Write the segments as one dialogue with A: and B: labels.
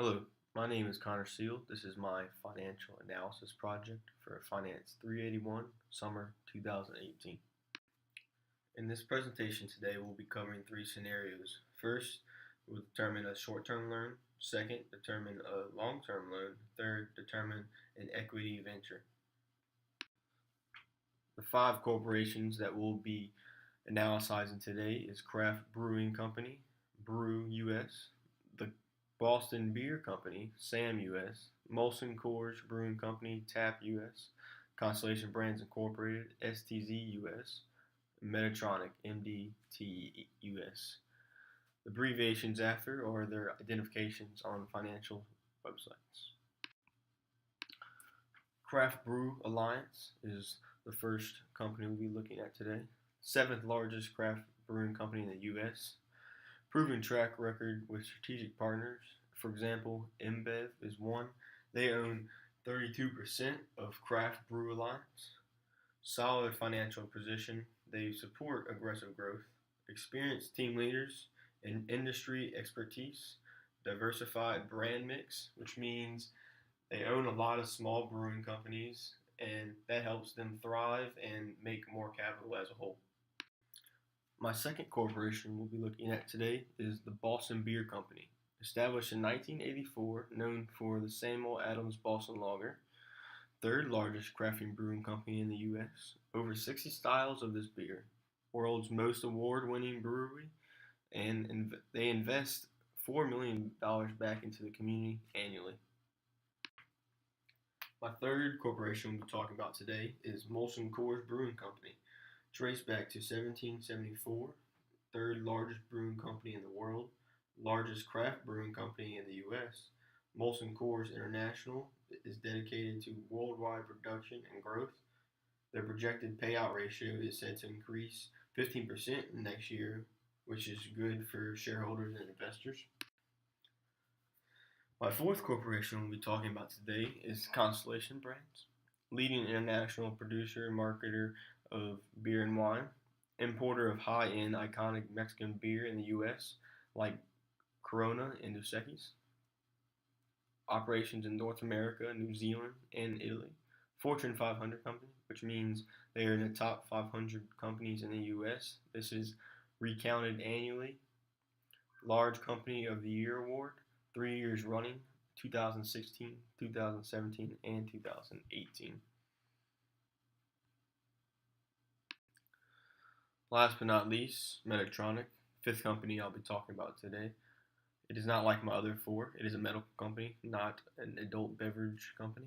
A: Hello, my name is Connor Seale. This is my financial analysis project for Finance 381, summer 2018. In this presentation today, we'll be covering three scenarios. First, we'll determine a short-term loan. Second, determine a long-term loan. Third, determine an equity venture. The five corporations that we'll be analyzing today is Craft Brewing Company, Brew US, the Boston Beer Company, SAM US, Molson Coors Brewing Company, TAP US, Constellation Brands Incorporated, STZ US, Medtronic, MDT US. The abbreviations after are their identifications on financial websites. Craft Brew Alliance is the first company we'll be looking at today. Seventh largest craft brewing company in the U.S. Proven track record with strategic partners. For example, InBev is one. They own 32% of Craft Brew Alliance. Solid financial position. They support aggressive growth. Experienced team leaders and industry expertise. Diversified brand mix, which means they own a lot of small brewing companies, and that helps them thrive and make more capital as a whole. My second corporation we'll be looking at today is the Boston Beer Company. Established in 1984, known for the Samuel Adams Boston Lager, third largest craft brewing company in the U.S. Over 60 styles of this beer, world's most award-winning brewery, and they invest $4 million back into the community annually. My third corporation we'll be talking about today is Molson Coors Brewing Company. Traced back to 1774, third largest brewing company in the world, largest craft brewing company in the U.S. Molson Coors International is dedicated to worldwide production and growth. Their projected payout ratio is said to increase 15% next year, which is good for shareholders and investors. My fourth corporation we'll be talking about today is Constellation Brands, leading international producer and marketer of beer and wine, importer of high-end iconic Mexican beer in the U.S. like Corona and Dos Equis, operations in North America, New Zealand, and Italy. Fortune 500 company, which means they are in the top 500 companies in the U.S. This is recounted annually. Large Company of the Year Award, 3 years running, 2016, 2017, and 2018. Last but not least, Medtronic, fifth company I'll be talking about today. It is not like my other four. It is a medical company, not an adult beverage company.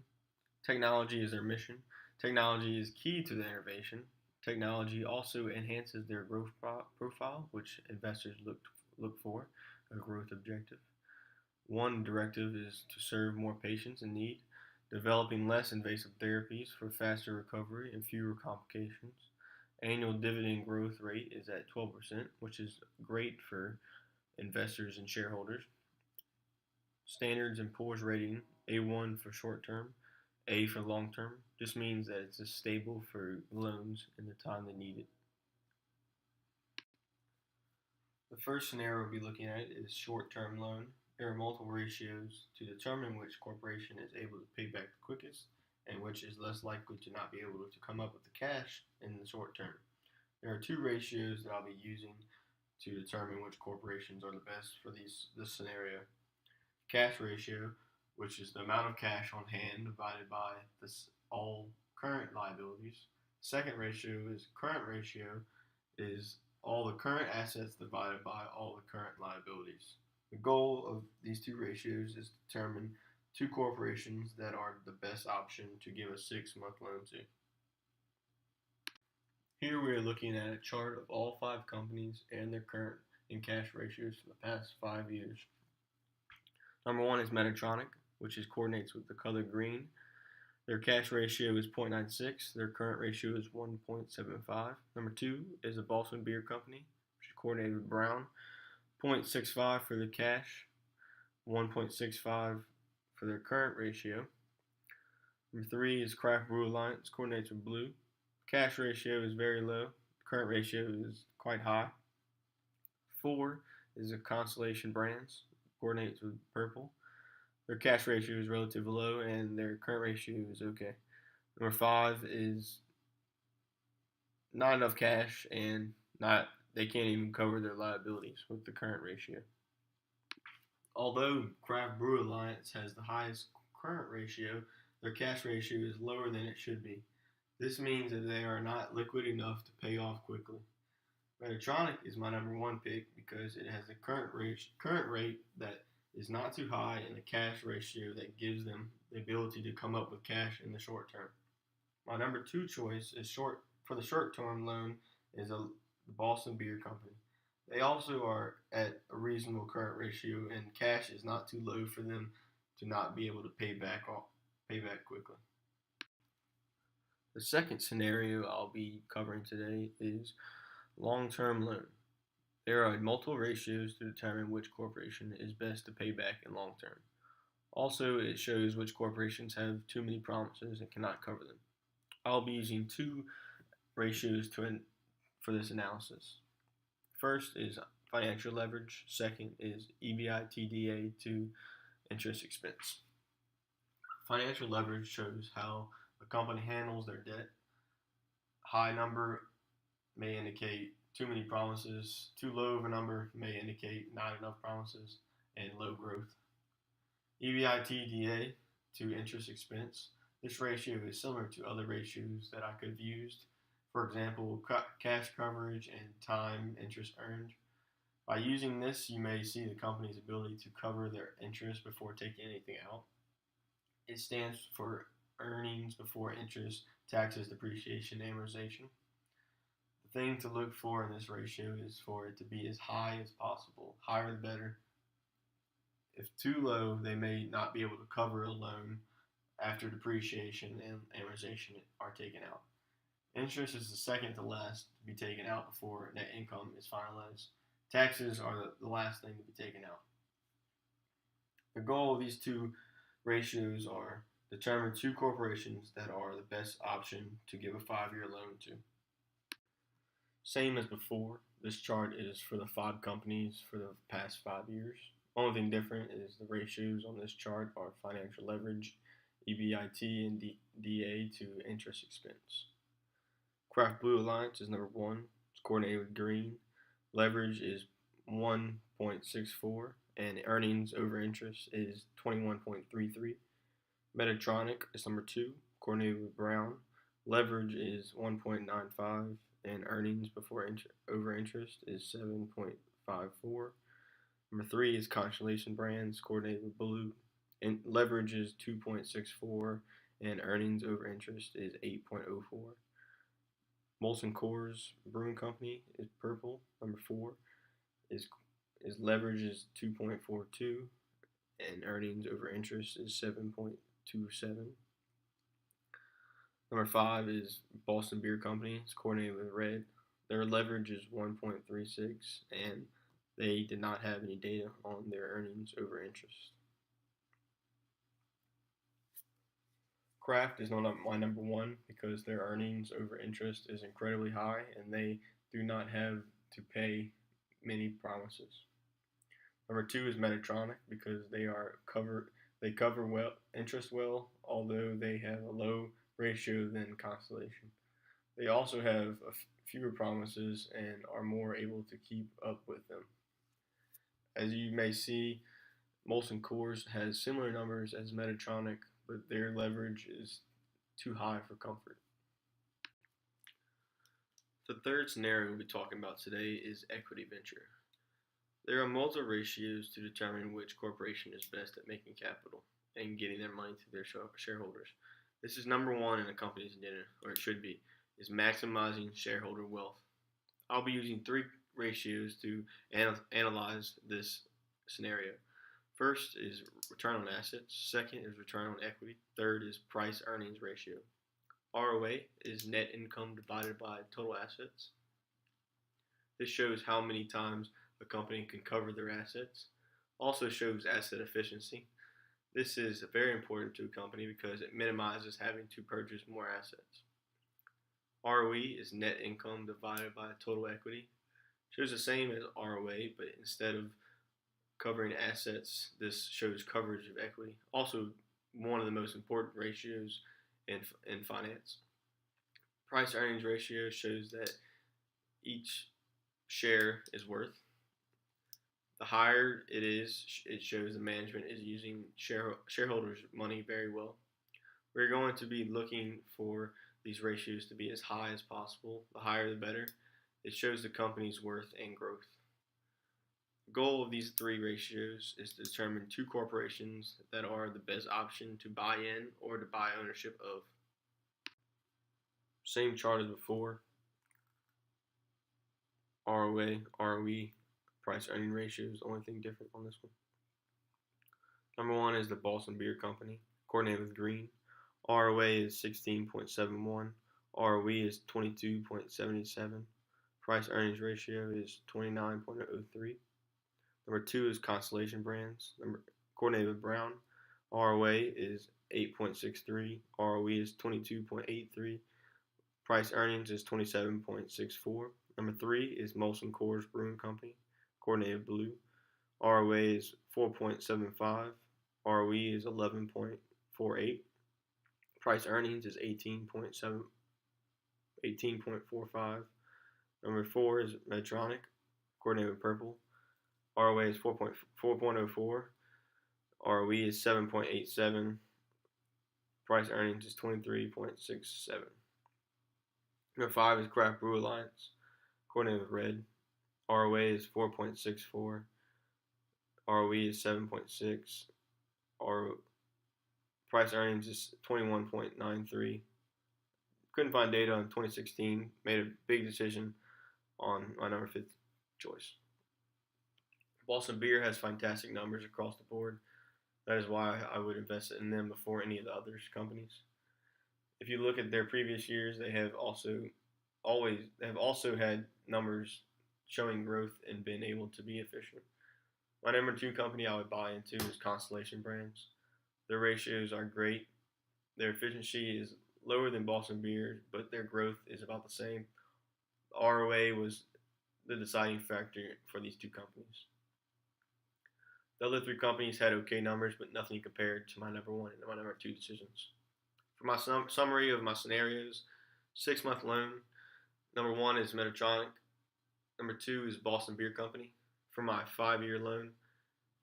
A: Technology is their mission. Technology is key to the innovation. Technology also enhances their growth profile, which investors look for, a growth objective. One directive is to serve more patients in need, developing less invasive therapies for faster recovery and fewer complications. Annual dividend growth rate is at 12%, which is great for investors and shareholders. Standards and Poor's rating, A1 for short term, A for long term, just means that it's stable for loans in the time they need it. The first scenario we'll be looking at is short-term loan. There are multiple ratios to determine which corporation is able to pay back the quickest and which is less likely to not be able to come up with the cash in the short term. There are two ratios that I'll be using to determine which corporations are the best for this scenario. Cash ratio, which is the amount of cash on hand divided by all current liabilities. Second ratio is current ratio, is all the current assets divided by all the current liabilities. The goal of these two ratios is to determine two corporations that are the best option to give a 6-month loan to. Here we are looking at a chart of all 5 companies and their current and cash ratios for the past 5 years. Number 1 is Medtronic, which coordinates with the color green. Their cash ratio is 0.96. Their current ratio is 1.75. Number 2 is the Boston Beer Company, which is coordinated with brown. 0.65 for the cash, 1.65 for their current ratio. Number 3 is Craft Brew Alliance, coordinates with blue. Cash ratio is very low. Current ratio is quite high. 4 is a Constellation Brands, coordinates with purple. Their cash ratio is relatively low, and their current ratio is okay. Number 5 is not enough cash, and not they can't even cover their liabilities with the current ratio. Although Craft Brew Alliance has the highest current ratio, their cash ratio is lower than it should be. This means that they are not liquid enough to pay off quickly. Medtronic is my number one pick because it has a current rate that is not too high and a cash ratio that gives them the ability to come up with cash in the short term. My number two choice is for the short term loan is the Boston Beer Company. They also are at a reasonable current ratio, and cash is not too low for them to not be able to pay back quickly. The second scenario I'll be covering today is long-term loan. There are multiple ratios to determine which corporation is best to pay back in long term. Also, it shows which corporations have too many promises and cannot cover them. I'll be using two ratios for this analysis. First is financial leverage. Second is EBITDA to interest expense. Financial leverage shows how a company handles their debt. High number may indicate too many promises. Too low of a number may indicate not enough promises and low growth. EBITDA to interest expense. This ratio is similar to other ratios that I could have used. For example, cash coverage and time interest earned. By using this, you may see the company's ability to cover their interest before taking anything out. It stands for earnings before interest, taxes, depreciation, amortization. The thing to look for in this ratio is for it to be as high as possible. Higher the better. If too low, they may not be able to cover a loan after depreciation and amortization are taken out. Interest is the second to last to be taken out before net income is finalized. Taxes are the last thing to be taken out. The goal of these two ratios are determine two corporations that are the best option to give a 5-year loan to. Same as before, this chart is for the 5 companies for the past 5 years. Only thing different is the ratios on this chart are financial leverage, EBIT, and DA to interest expense. Craft Brew Alliance is number 1. It's coordinated with green. Leverage is 1.64, and earnings over interest is 21.33. Medtronic is number 2, coordinated with brown. Leverage is 1.95, and earnings before over interest is 7.54. Number 3 is Constellation Brands, coordinated with blue. And leverage is 2.64, and earnings over interest is 8.04. Molson Coors Brewing Company is purple. Number 4 is leverage is 2.42, and earnings over interest is 7.27. Number 5 is Boston Beer Company. It's coordinated with red. Their leverage is 1.36, and they did not have any data on their earnings over interest. Kraft is not my number 1 because their earnings over interest is incredibly high, and they do not have to pay many promises. Number 2 is Medtronic because they cover well interest well, although they have a low ratio than Constellation. They also have fewer promises and are more able to keep up with them. As you may see, Molson Coors has similar numbers as Medtronic, but their leverage is too high for comfort. The third scenario we'll be talking about today is equity venture. There are multiple ratios to determine which corporation is best at making capital and getting their money to their shareholders. This is number 1 in a company's agenda, or it should be, is maximizing shareholder wealth. I'll be using 3 ratios to analyze this scenario. First is return on assets. Second is return on equity. Third is price earnings ratio. ROA is net income divided by total assets. This shows how many times a company can cover their assets. Also shows asset efficiency. This is very important to a company because it minimizes having to purchase more assets. ROE is net income divided by total equity. Shows the same as ROA, but instead of covering assets, this shows coverage of equity. Also, one of the most important ratios in finance. Price earnings ratio shows that each share is worth. The higher it is, it shows the management is using shareholders' money very well. We're going to be looking for these ratios to be as high as possible. The higher the better. It shows the company's worth and growth. The goal of these three ratios is to determine two corporations that are the best option to buy in or to buy ownership of. Same chart as before. ROA, ROE, price earning ratio is the only thing different on this one. Number one is the Boston Beer Company, coordinated with green. ROA is 16.71. ROE is 22.77. Price earnings ratio is 29.03. Number two is Constellation Brands, coordinated with brown. ROA is 8.63. ROE is 22.83. Price earnings is 27.64. Number three is Molson Coors Brewing Company, coordinated blue. ROA is 4.75. ROE is 11.48. Price earnings is 18.45. Number four is Medtronic, coordinated with purple. ROA is 4.04. ROE is 7.87. Price earnings is 23.67. Number five is Craft Brew Alliance, coordinated with red. ROA is 4.64. ROE is 7.6. Price earnings is 21.93. Couldn't find data on 2016. Made a big decision on my number fifth choice. Boston Beer has fantastic numbers across the board. That is why I would invest in them before any of the other companies. If you look at their previous years, they have also had numbers showing growth and been able to be efficient. My number two company I would buy into is Constellation Brands. Their ratios are great. Their efficiency is lower than Boston Beer, but their growth is about the same. ROA was the deciding factor for these two companies. The other three companies had okay numbers, but nothing compared to my number one and my number two decisions. For my summary of my scenarios, 6-month loan, number one is Medtronic. Number two is Boston Beer Company. For my 5-year loan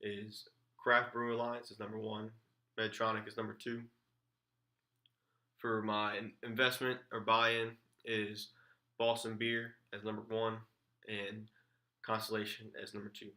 A: is Craft Brew Alliance is number one. Medtronic is number two. For my investment or buy-in is Boston Beer as number one and Constellation as number two.